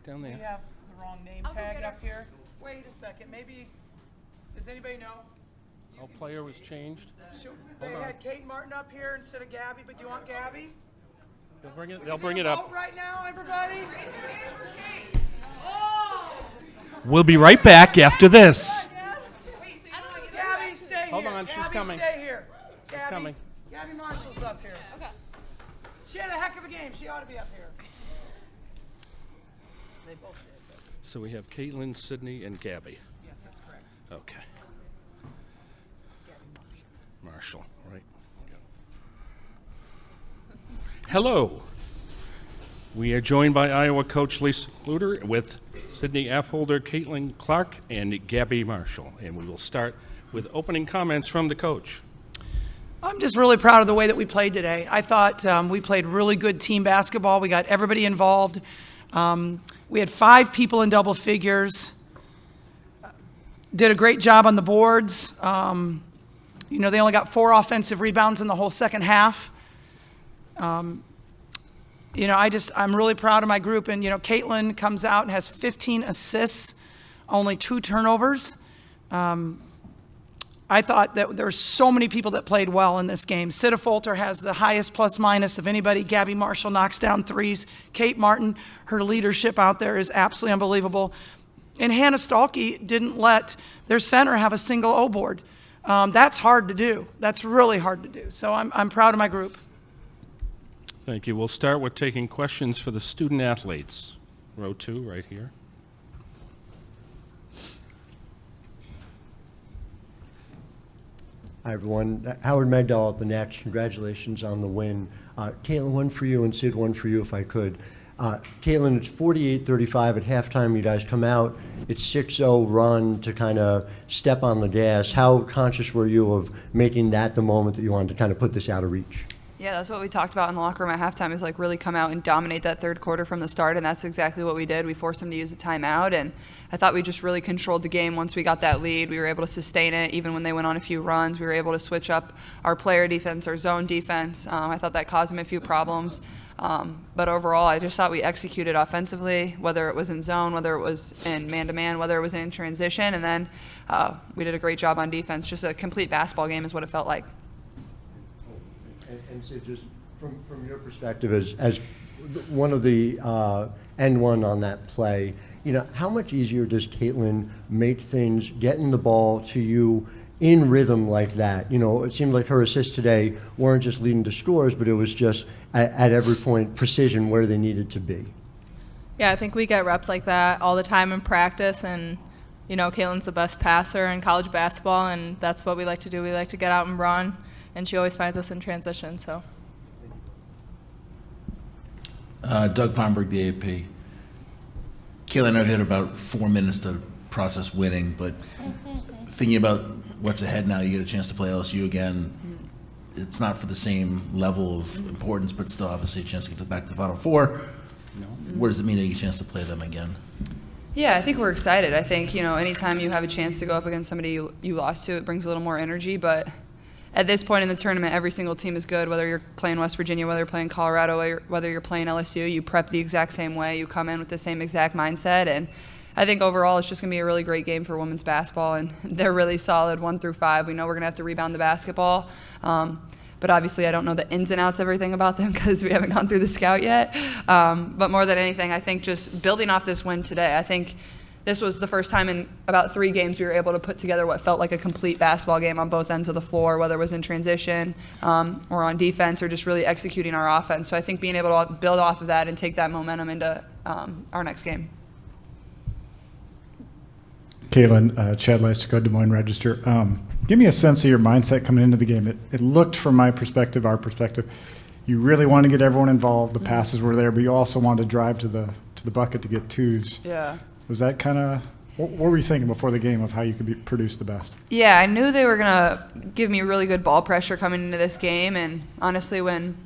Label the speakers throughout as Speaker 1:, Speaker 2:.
Speaker 1: right down there.
Speaker 2: We have the wrong name tag up here. Wait a second. Maybe, does anybody know?
Speaker 1: Oh, player was changed.
Speaker 2: They had Kate Martin up here instead of Gabbie, but do you want Gabbie?
Speaker 1: They'll bring it up.
Speaker 2: Vote right now, everybody.
Speaker 1: We'll be right back after this.
Speaker 2: Gabbie, stay here.
Speaker 1: Hold on, she's
Speaker 2: Gabbie,
Speaker 1: coming.
Speaker 2: Stay here. Gabbie,
Speaker 1: coming.
Speaker 2: Gabbie Marshall's up here. Okay. She had a heck of a game. She ought to be up here. They both did. But.
Speaker 1: So we have Caitlin, Sydney, and Gabbie.
Speaker 2: Yes, that's correct.
Speaker 1: Okay. Marshall, right. Hello. We are joined by Iowa coach Lisa Luter with Sydney Affolter, Caitlin Clark, and Gabbie Marshall. And we will start with opening comments from the coach.
Speaker 2: I'm just really proud of the way that we played today. I thought we played really good team basketball. We got everybody involved. We had 5 people in double figures. Did a great job on the boards. They only got 4 offensive rebounds in the whole second half. I'm really proud of my group. And, Caitlin comes out and has 15 assists, only 2 turnovers. I thought that there were so many people that played well in this game. Affolter has the highest plus-minus of anybody. Gabbie Marshall knocks down threes. Kate Martin, her leadership out there is absolutely unbelievable. And Hannah Stalkey didn't let their center have a single O board. That's hard to do. That's really hard to do. So I'm proud of my group.
Speaker 1: Thank you. We'll start with taking questions for the student athletes. Row 2, right here.
Speaker 3: Hi, everyone. Howard Magdal at the Nats. Congratulations on the win. Caitlin, one for you, and Sid, one for you, if I could. Caitlin, it's 48-35 at halftime. You guys come out. It's 6-0 run to kind of step on the gas. How conscious were you of making that the moment that you wanted to kind of put this out of reach?
Speaker 4: Yeah, that's what we talked about in the locker room at halftime, is really come out and dominate that third quarter from the start, and that's exactly what we did. We forced them to use a timeout, and I thought we just really controlled the game once we got that lead. We were able to sustain it even when they went on a few runs. We were able to switch up our player defense, our zone defense. I thought that caused them a few problems. But overall, I just thought we executed offensively, whether it was in zone, whether it was in man-to-man, whether it was in transition, and then we did a great job on defense. Just a complete basketball game is what it felt like.
Speaker 3: And so just from your perspective as one of the end one on that play, how much easier does Caitlin make things, getting the ball to you in rhythm like that? It seemed like her assists today weren't just leading to scores, but it was just at every point precision where they needed to be.
Speaker 5: Yeah, I think we get reps like that all the time in practice, and Caitlin's the best passer in college basketball, and that's what we like to do. We like to get out and run, and she always finds us in transition. So.
Speaker 6: Doug Feinberg, the AP. Caitlin, I've had about 4 minutes to process winning, but thinking about what's ahead now, you get a chance to play LSU again. It's not for the same level of importance, but still obviously a chance to get back to the Final Four. What does it mean to get a chance to play them again?
Speaker 4: Yeah, I think we're excited. I think, anytime you have a chance to go up against somebody you lost to, it brings a little more energy, but at this point in the tournament, every single team is good, whether you're playing West Virginia, whether you're playing Colorado, whether you're playing LSU. You prep the exact same way. You come in with the same exact mindset. And I think overall it's just going to be a really great game for women's basketball. And they're really solid 1 through 5. We know we're going to have to rebound the basketball. But obviously I don't know the ins and outs of everything about them because we haven't gone through the scout yet. But more than anything, I think just building off this win today, I think this was the first time in about 3 games we were able to put together what felt like a complete basketball game on both ends of the floor, whether it was in transition or on defense or just really executing our offense. So I think being able to build off of that and take that momentum into our next game.
Speaker 7: Caitlin, Chad Leistica, Des Moines Register. Give me a sense of your mindset coming into the game. It looked, from my perspective, our perspective, you really wanted to get everyone involved. The passes were there, but you also wanted to drive to the bucket to get twos.
Speaker 4: Yeah.
Speaker 7: Was that kind of, what were you thinking before the game of how you could produce the best?
Speaker 4: Yeah, I knew they were going to give me really good ball pressure coming into this game. And honestly, when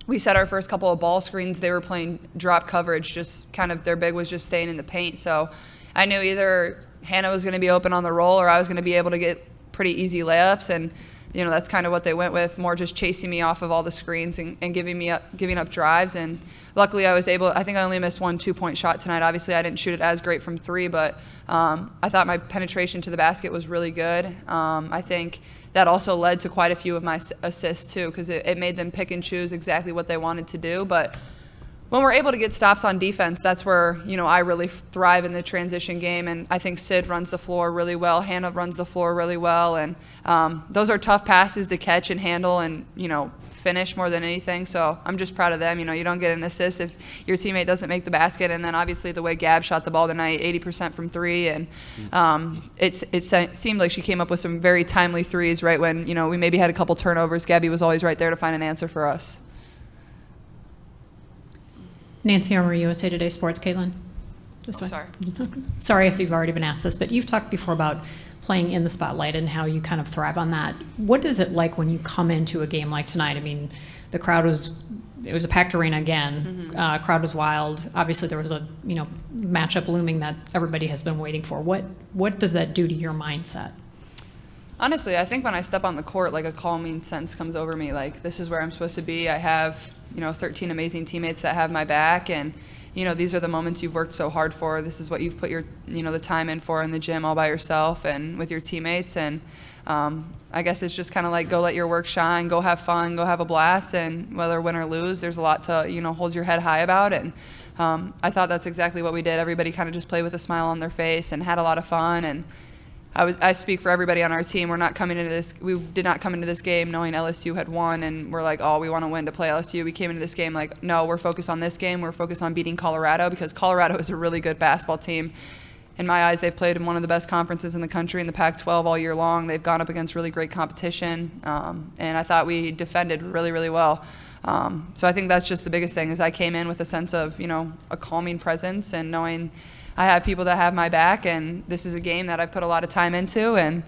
Speaker 4: we set our first couple of ball screens, they were playing drop coverage, just kind of their big was just staying in the paint. So I knew either Hannah was going to be open on the roll or I was going to be able to get pretty easy layups. And that's kind of what they went with, more just chasing me off of all the screens and giving up drives. And luckily I think I only missed one 2-point shot tonight. Obviously I didn't shoot it as great from 3, but I thought my penetration to the basket was really good. I think that also led to quite a few of my assists too, because it made them pick and choose exactly what they wanted to do. But when we're able to get stops on defense, that's where, I really thrive in the transition game. And I think Sid runs the floor really well. Hannah runs the floor really well. And those are tough passes to catch and handle and, finish more than anything. So I'm just proud of them. You don't get an assist if your teammate doesn't make the basket. And then obviously the way Gab shot the ball tonight, 80% from 3. And it seemed like she came up with some very timely threes right when, we maybe had a couple turnovers. Gabbie was always right there to find an answer for us.
Speaker 8: Nancy Armour, USA Today Sports. Caitlin?
Speaker 4: Sorry.
Speaker 8: Sorry if you've already been asked this, but you've talked before about playing in the spotlight and how you kind of thrive on that. What is it like when you come into a game like tonight? I mean, the crowd was a packed arena again. Crowd was wild. Obviously, there was a matchup looming that everybody has been waiting for. What does that do to your mindset?
Speaker 4: Honestly, I think when I step on the court, like a calming sense comes over me. Like, this is where I'm supposed to be. I have 13 amazing teammates that have my back, and these are the moments you've worked so hard for. This is what you've put your the time in for in the gym all by yourself and with your teammates. And I guess it's just kind of like, go let your work shine, go have fun, go have a blast, and whether win or lose, there's a lot to hold your head high about. And I thought that's exactly what we did. Everybody kind of just played with a smile on their face and had a lot of fun. And I speak for everybody on our team. We did not come into this game knowing LSU had won and we're like, oh, we want to win to play LSU. We came into this game like, no, we're focused on this game. We're focused on beating Colorado, because Colorado is a really good basketball team. In my eyes, they've played in one of the best conferences in the country in the Pac-12 all year long. They've gone up against really great competition, and I thought we defended really, really well. So I think that's just the biggest thing, is I came in with a sense of, a calming presence and knowing I have people that have my back, and this is a game that I've put a lot of time into, and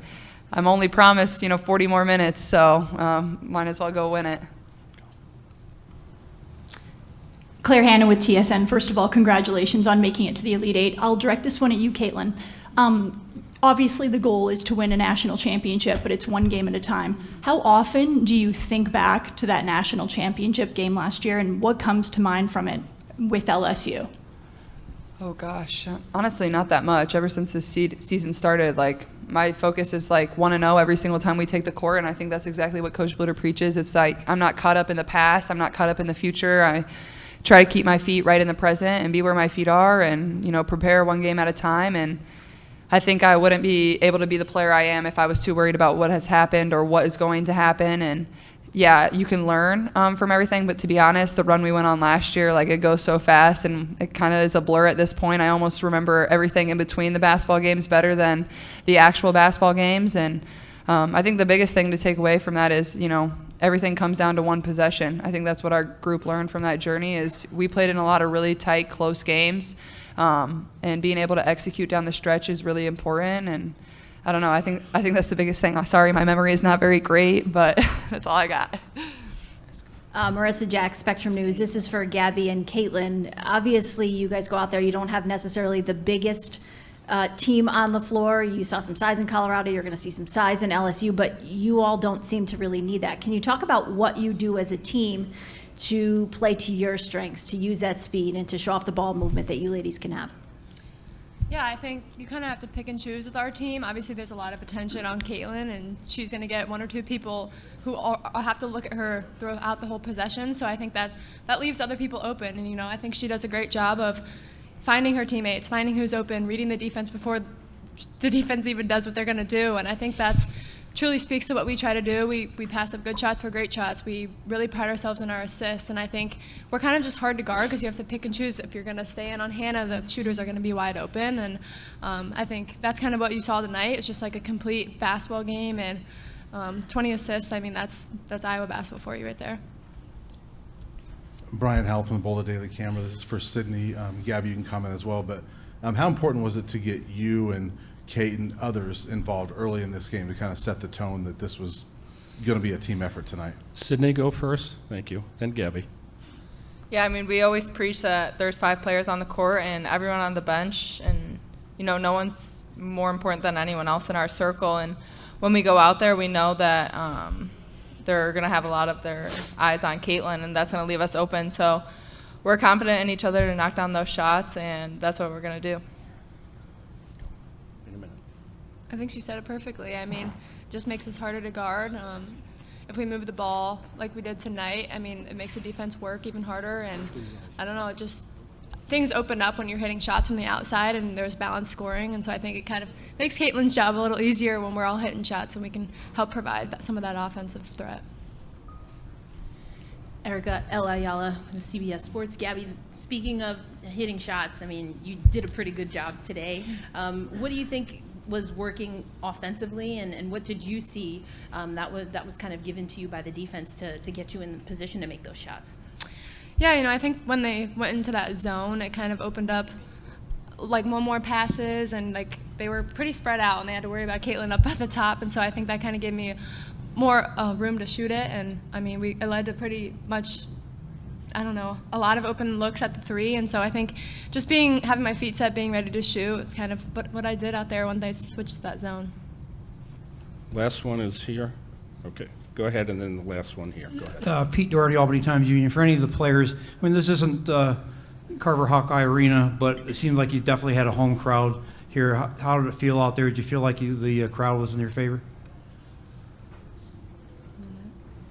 Speaker 4: I'm only promised, 40 more minutes, so might as well go win it.
Speaker 9: Claire Hanna with TSN. First of all, congratulations on making it to the Elite Eight. I'll direct this one at you, Caitlin. Obviously, the goal is to win a national championship, but it's one game at a time. How often do you think back to that national championship game last year, and what comes to mind from it with LSU?
Speaker 4: Oh gosh, honestly, not that much. Ever since this season started, like, my focus is like 1-0 every single time we take the court, and I think that's exactly what Coach Bluter preaches. It's like, I'm not caught up in the past, I'm not caught up in the future. I try to keep my feet right in the present and be where my feet are, and prepare one game at a time. And I think I wouldn't be able to be the player I am if I was too worried about what has happened or what is going to happen. And yeah, you can learn from everything, but to be honest, the run we went on last year, like, it goes so fast and it kind of is a blur at this point. I almost remember everything in between the basketball games better than the actual basketball games. And I think the biggest thing to take away from that is, everything comes down to one possession. I think that's what our group learned from that journey, is we played in a lot of really tight, close games, and being able to execute down the stretch is really important. And I don't know, I think that's the biggest thing. Sorry, my memory is not very great, but that's all I got.
Speaker 10: Marissa Jack, Spectrum News. This is for Gabbie and Caitlin. Obviously, you guys go out there, you don't have necessarily the biggest team on the floor. You saw some size in Colorado, you're going to see some size in LSU, but you all don't seem to really need that. Can you talk about what you do as a team to play to your strengths, to use that speed, and to show off the ball movement that you ladies can have?
Speaker 5: Yeah, I think you kind of have to pick and choose with our team. Obviously, there's a lot of attention on Caitlin, and she's going to get one or two people who have to look at her throughout the whole possession. So I think that leaves other people open. And, I think she does a great job of finding her teammates, finding who's open, reading the defense before the defense even does what they're going to do. And I think that's truly speaks to what we try to do. We pass up good shots for great shots. We really pride ourselves in our assists, and I think we're kind of just hard to guard because you have to pick and choose. If you're going to stay in on Hannah, the shooters are going to be wide open, and I think that's kind of what you saw tonight. It's just like a complete basketball game, and 20 assists. I mean, that's Iowa basketball for you right there.
Speaker 11: Brian Howell from the Boulder Daily Camera. This is for Sydney. Gabbie, you can comment as well, but how important was it to get you and Kate and others involved early in this game to kind of set the tone that this was going to be a team effort tonight?
Speaker 1: Sydney, go first. Thank you. Then Gabbie.
Speaker 5: Yeah, I mean, we always preach that there's 5 players on the court and everyone on the bench, and no one's more important than anyone else in our circle. And when we go out there, we know that they're going to have a lot of their eyes on Caitlin, and that's going to leave us open. So we're confident in each other to knock down those shots, and that's what we're going to do.
Speaker 12: I think she said it perfectly. I mean, it just makes us harder to guard. If we move the ball like we did tonight, I mean, it makes the defense work even harder. And I don't know, it just things open up when you're hitting shots from the outside and there's balanced scoring. And so I think it kind of makes Caitlin's job a little easier when we're all hitting shots and we can help provide some of that offensive threat.
Speaker 13: Erica El Ayala with CBS Sports. Gabbie, speaking of hitting shots, I mean, you did a pretty good job today. What do you think was working offensively, and what did you see that was kind of given to you by the defense to get you in the position to make those shots?
Speaker 12: Yeah, I think when they went into that zone, it kind of opened up like one more passes, and like they were pretty spread out, and they had to worry about Caitlin up at the top, and so I think that kind of gave me more room to shoot it. And I mean, it led to pretty much, I don't know, a lot of open looks at the three. And so I think just having my feet set, being ready to shoot, it's kind of what I did out there when they switched to that zone.
Speaker 1: Last one is here. Okay, go ahead, and then the last one here. Go ahead.
Speaker 14: Pete Doherty, Albany Times Union. For any of the players, I mean, this isn't Carver Hawkeye Arena, but it seems like you definitely had a home crowd here. How did it feel out there? Did you feel like the crowd was in your favor?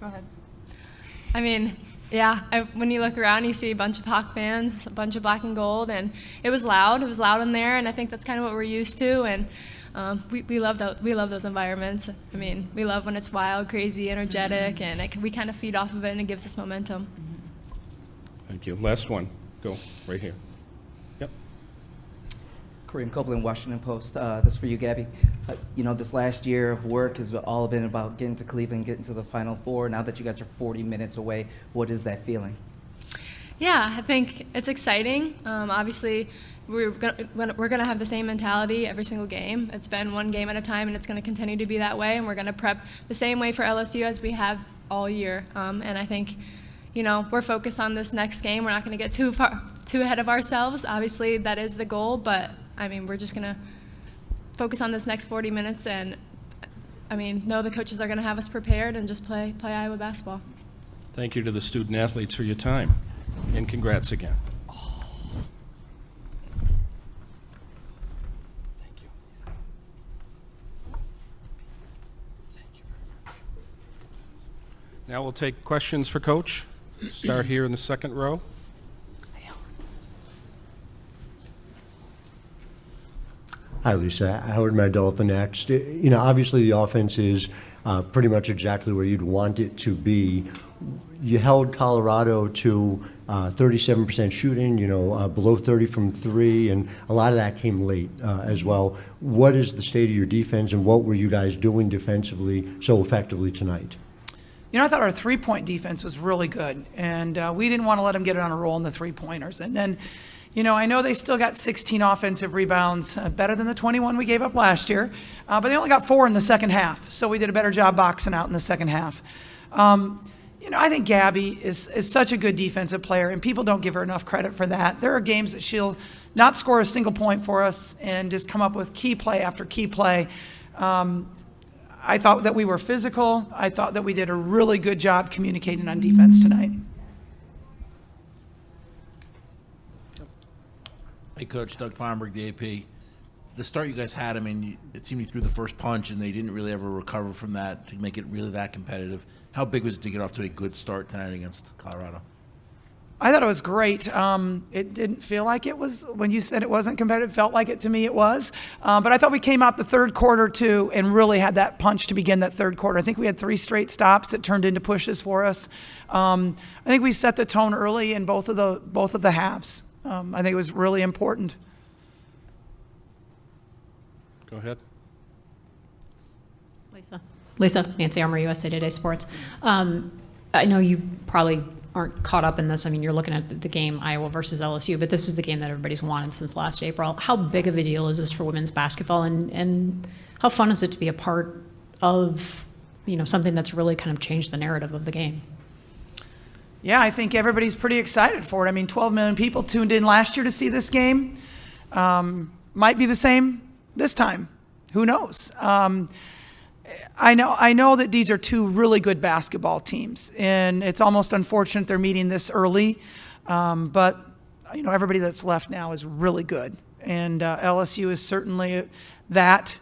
Speaker 12: Go ahead. I mean, yeah, when you look around, you see a bunch of Hawk fans, a bunch of black and gold, and it was loud. It was loud in there, and I think that's kind of what we're used to. And we love those environments. I mean, we love when it's wild, crazy, energetic, and we kind of feed off of it, and it gives us momentum.
Speaker 1: Thank you. Last one. Go right here. Yep.
Speaker 15: Kareem Copeland, Washington Post. This is for you, Gabbie. This last year of work has all been about getting to Cleveland, getting to the Final Four. Now that you guys are 40 minutes away, what is that feeling?
Speaker 12: Yeah, I think it's exciting. Obviously, we're gonna have the same mentality every single game. It's been one game at a time, and it's gonna continue to be that way. And we're gonna prep the same way for LSU as we have all year. And I think, we're focused on this next game. We're not gonna get too ahead of ourselves. Obviously, that is the goal, but I mean, we're just gonna focus on this next 40 minutes, and I mean, know the coaches are gonna have us prepared and just play Iowa basketball.
Speaker 1: Thank you to the student athletes for your time, and congrats again. Thank you. Thank you very much. Now we'll take questions for Coach. Start here in the second row.
Speaker 3: Hi, Lisa. Howard Mandel, the next. Obviously the offense is pretty much exactly where you'd want it to be. You held Colorado to 37% shooting, below 30 from three, and a lot of that came late as well. What is the state of your defense, and what were you guys doing defensively so effectively tonight?
Speaker 2: I thought our three-point defense was really good, and we didn't want to let them get it on a roll in the three-pointers. And then, I know they still got 16 offensive rebounds, better than the 21 we gave up last year, but they only got 4 in the second half, so we did a better job boxing out in the second half. I think Gabbie is such a good defensive player, and people don't give her enough credit for that. There are games that she'll not score a single point for us and just come up with key play after key play. I thought that we were physical. I thought that we did a really good job communicating on defense tonight.
Speaker 6: Hey, Coach, Doug Feinberg, the AP. The start you guys had, I mean, it seemed you threw the first punch, and they didn't really ever recover from that to make it really that competitive. How big was it to get off to a good start tonight against Colorado?
Speaker 2: I thought it was great. It didn't feel like it was, when you said it wasn't competitive, felt like it to me it was. But I thought we came out the third quarter too and really had that punch to begin that third quarter. I think we had 3 straight stops that turned into pushes for us. I think we set the tone early in both of the halves. I think it was really important.
Speaker 1: Go ahead.
Speaker 8: Lisa, Nancy Armour, USA Today Sports. I know you probably aren't caught up in this. I mean, you're looking at the game Iowa versus LSU, but this is the game that everybody's wanted since last April. How big of a deal is this for women's basketball, and how fun is it to be a part of, something that's really kind of changed the narrative of the game?
Speaker 2: Yeah, I think everybody's pretty excited for it. I mean, 12 million people tuned in last year to see this game. Might be the same this time. Who knows? I know that these are two really good basketball teams, and it's almost unfortunate they're meeting this early. But everybody that's left now is really good, and LSU is certainly that.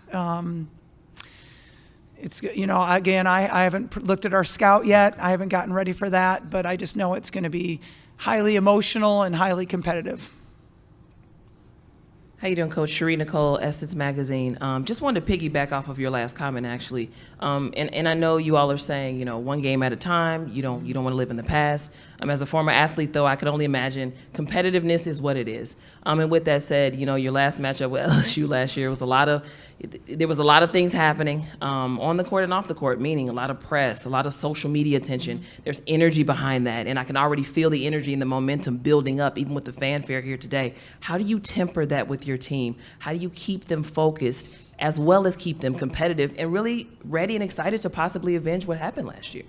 Speaker 2: It's again, I haven't looked at our scout yet. I haven't gotten ready for that, but I just know it's going to be highly emotional and highly competitive.
Speaker 16: How you doing, Coach? Cherie Nicole, Essence Magazine. Just wanted to piggyback off of your last comment, actually. And I know you all are saying, one game at a time. You don't want to live in the past. As a former athlete, though, I can only imagine competitiveness is what it is. And with that said, your last matchup with LSU last year was there was a lot of things happening on the court and off the court, meaning a lot of press, a lot of social media attention. There's energy behind that, and I can already feel the energy and the momentum building up, even with the fanfare here today. How do you temper that with your team? How do you keep them focused as well as keep them competitive and really ready and excited to possibly avenge what happened last year?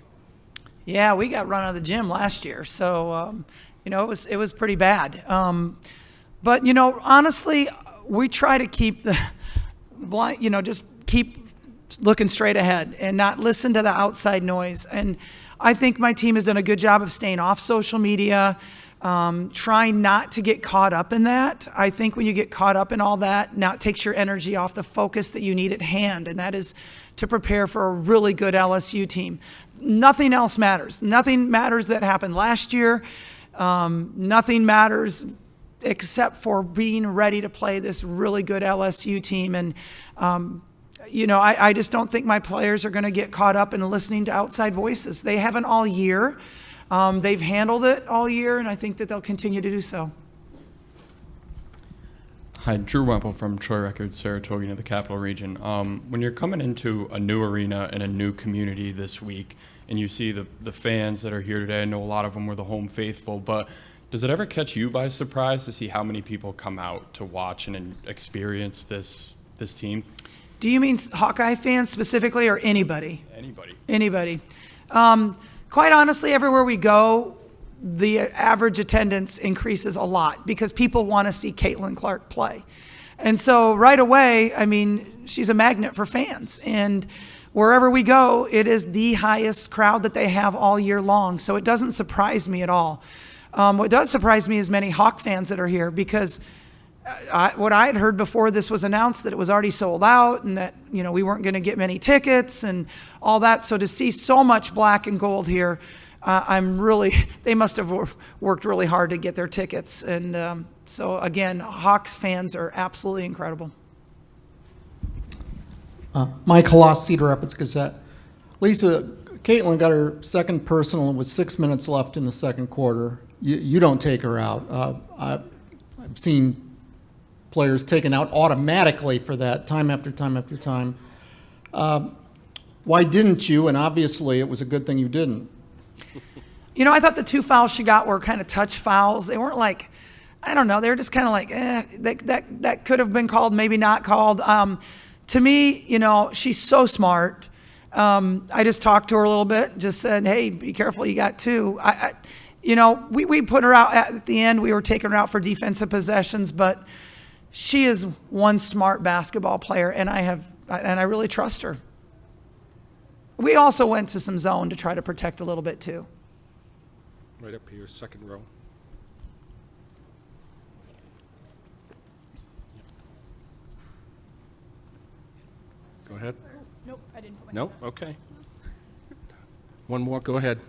Speaker 2: Yeah, we got run out of the gym last year, so it was pretty bad. But honestly, we try to keep the blind, just keep looking straight ahead and not listen to the outside noise. And I think my team has done a good job of staying off social media, trying not to get caught up in that. I think when you get caught up in all that, now it takes your energy off the focus that you need at hand, and that is to prepare for a really good LSU team. Nothing else matters. Nothing matters that happened last year. Nothing matters except for being ready to play this really good LSU team. And, I just don't think my players are going to get caught up in listening to outside voices. They haven't all year. They've handled it all year, and I think that they'll continue to do so.
Speaker 17: Hi, Drew Wemple from Troy Records, Saratoga, the Capital Region. When you're coming into a new arena and a new community this week, and you see the fans that are here today, I know a lot of them were the home faithful, but does it ever catch you by surprise to see how many people come out to watch and experience this team?
Speaker 2: Do you mean Hawkeye fans specifically, or anybody?
Speaker 17: Anybody.
Speaker 2: Anybody. Quite honestly, everywhere we go, the average attendance increases a lot because people want to see Caitlin Clark play. And so right away, she's a magnet for fans. And wherever we go, it is the highest crowd that they have all year long. So it doesn't surprise me at all. What does surprise me is many Hawk fans that are here, because what I had heard before this was announced that it was already sold out and that, we weren't going to get many tickets and all that. So to see so much black and gold here, they must have worked really hard to get their tickets. And so again, Hawks fans are absolutely incredible.
Speaker 18: Mike Halas, Cedar Rapids Gazette. Lisa, Caitlin got her second personal with 6 minutes left in the second quarter. You don't take her out. I've seen players taken out automatically for that time after time after time. Why didn't you? And obviously it was a good thing you didn't.
Speaker 2: I thought the 2 fouls she got were kind of touch fouls. They weren't like, I don't know, they were just kind of like, that could have been called, maybe not called. To me, she's so smart. I just talked to her a little bit, just said, hey, be careful, you got 2. We put her out at the end. We were taking her out for defensive possessions, but she is one smart basketball player, and I really trust her. We also went to some zone to try to protect a little bit too.
Speaker 1: Right up here, second row. Go ahead.
Speaker 12: Nope, I didn't put my
Speaker 1: Nope, okay. One more, go ahead.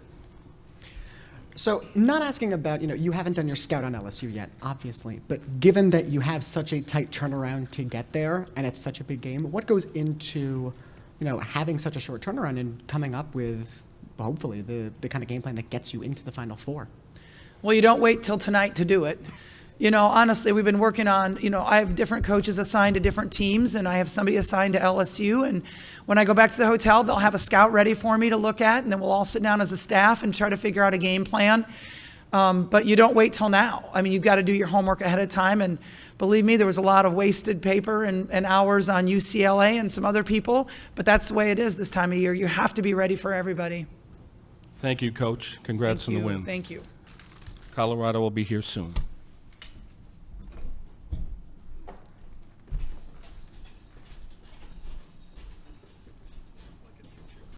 Speaker 19: So not asking about, you haven't done your scout on LSU yet, obviously, but given that you have such a tight turnaround to get there and it's such a big game, what goes into, having such a short turnaround and coming up with, hopefully, the kind of game plan that gets you into the Final Four?
Speaker 2: Well, you don't wait till tonight to do it. Honestly, we've been working on, I have different coaches assigned to different teams, and I have somebody assigned to LSU. And when I go back to the hotel, they'll have a scout ready for me to look at, and then we'll all sit down as a staff and try to figure out a game plan. But you don't wait till now. You've got to do your homework ahead of time. And believe me, there was a lot of wasted paper and hours on UCLA and some other people. But that's the way it is this time of year. You have to be ready for everybody.
Speaker 1: Thank you, Coach. Congrats on the win.
Speaker 2: Thank you.
Speaker 1: Colorado will be here soon.